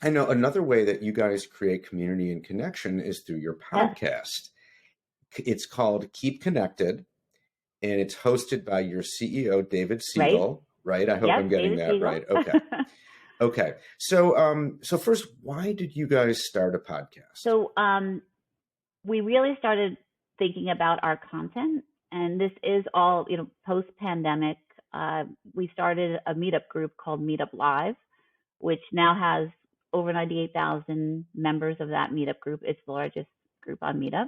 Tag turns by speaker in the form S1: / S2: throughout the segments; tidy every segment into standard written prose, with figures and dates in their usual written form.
S1: I know another way that you guys create community and connection is through your
S2: Yes,
S1: podcast. It's called Keep Connected, and it's hosted by your CEO, David
S2: right?
S1: Siegel, right? I hope
S2: Yes,
S1: I'm getting
S2: David
S1: that
S2: Siegel.
S1: right. Okay. Okay. So first, why did you guys start a podcast?
S2: So we really started thinking about our content, and this is all, post pandemic. We started a meetup group called Meetup Live, which now has over 98,000 members of that meetup group. It's the largest group on Meetup.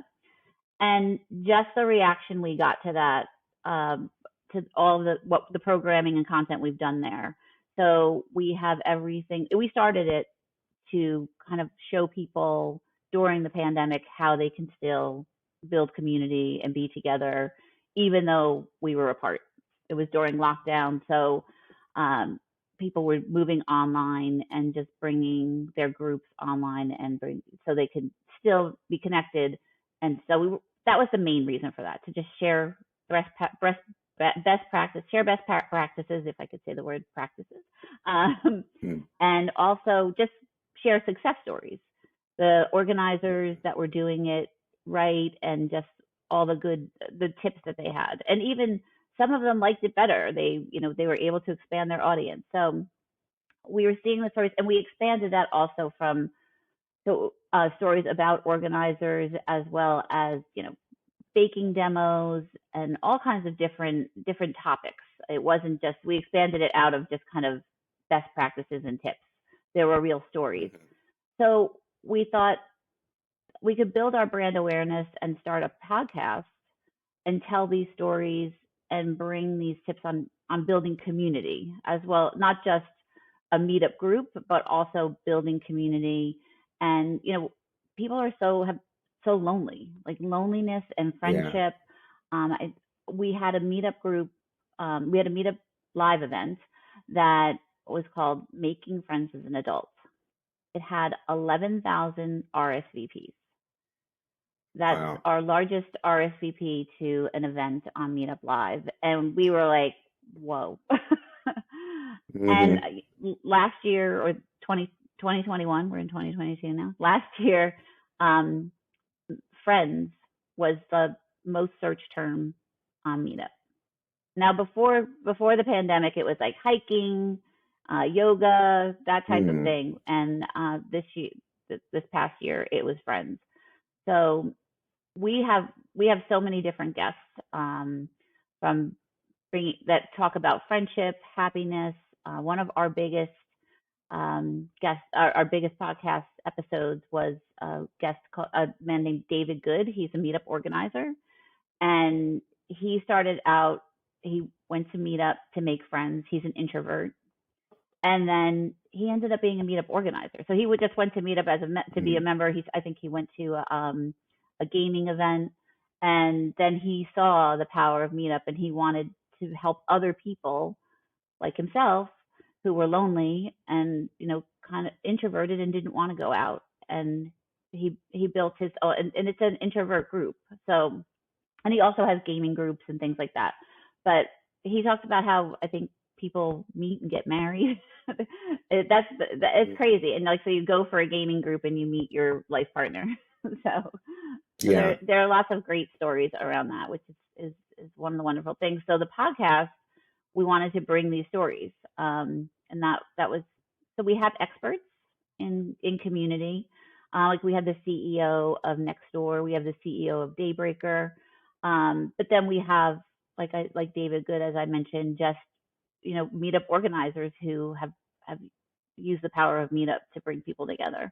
S2: And just the reaction we got to that, to all the programming and content we've done there. So we have everything. We started it to kind of show people during the pandemic how they can still build community and be together, even though we were apart. It was during lockdown, so um, people were moving online and just bringing their groups online so they could still be connected. And so that was the main reason for that, to just share best practice, share best practices, if I could say the word practices, um,
S1: Hmm.
S2: and also just share success stories, the organizers that were doing it right, and just all the tips that they had, and even some of them liked it better. They were able to expand their audience. So we were seeing the stories, and we expanded that also from stories about organizers, as well as baking demos and all kinds of different topics. It wasn't just, we expanded it out of just kind of best practices and tips. There were real stories. So we thought we could build our brand awareness and start a podcast and tell these stories and bring these tips on building community as well, not just a meetup group, but also building community. And people are so lonely, like loneliness and
S1: Yeah.
S2: friendship. I, we had a meetup group. We had a meetup live event that was called Making Friends as an Adult. It had 11,000 RSVPs. That's
S1: Wow.
S2: our largest RSVP to an event on Meetup Live. And we were like, whoa. And
S1: Hmm.
S2: last year, or 2021, we're in 2022 now. Last year, um, friends was the most searched term on Meetup. Now, before the pandemic, it was like hiking, yoga, that type of
S1: Hmm.
S2: thing. And this past year, it was friends. So we have so many different guests, from bringing that talk about friendship, happiness. One of our biggest guests, our biggest podcast episodes, was a man named David Good. He's a meetup organizer, and he started out. He went to meetup to make friends. He's an introvert, and then he ended up being a meetup organizer. So he would just went to meetup to be a
S1: Hmm.
S2: member. I think he went to a gaming event, and then he saw the power of meetup, and he wanted to help other people like himself who were lonely and kind of introverted and didn't want to go out. And he built his own, and it's an introvert group. So, and he also has gaming groups and things like that. But he talked about how, I think, people meet and get married. It's crazy. And like, so you go for a gaming group and you meet your life partner. so so
S1: Yeah.
S2: there are lots of great stories around that, which is one of the wonderful things. So the podcast, we wanted to bring these stories, and that was, so we have experts in community. Like, we have the CEO of Nextdoor, we have the CEO of Daybreaker, but then we have, like David Good, as I mentioned, just meetup organizers who have used the power of Meetup to bring people together.